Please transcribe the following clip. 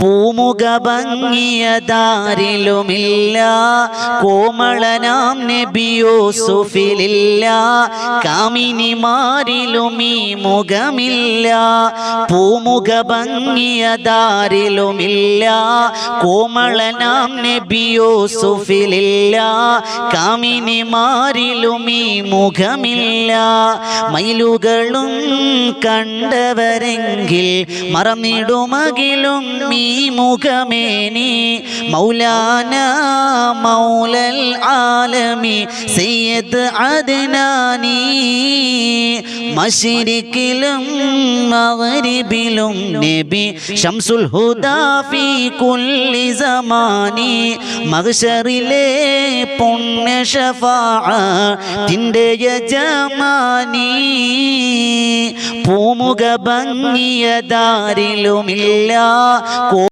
പൂമുഖ ഭംഗിയതാരിലുമില്ല, കോമളനാം നബി യൂസുഫിലില്ല, കാമിനിമാരിലും ഈ മുഖമില്ല. പൂമുഖ ഭംഗിയതാരിലുമില്ല, കോമളനാം നബി യൂസുഫിലില്ല, കാമിനിമാരിലും ഈ മുഖമില്ല. മയിലുകളും കണ്ടവരെങ്കിൽ മറന്നിടുമകിലും ഈ മുഖമേനി. മൗലാന മൗലൽ ആലമി സയ്യിദ് അദ്നാനി, മശ്രിക്കിലും മഗ്രിബിലും നബി ശംസുൽ ഹുദാ ഫീ കുല്ലി സമാനി. മഹ്ശറിലെ പുണ്യ ശഫാഅത്തിന്റെ യജമാനി. പൂമുഖ ഭംഗിയതാരിലുമില്ല,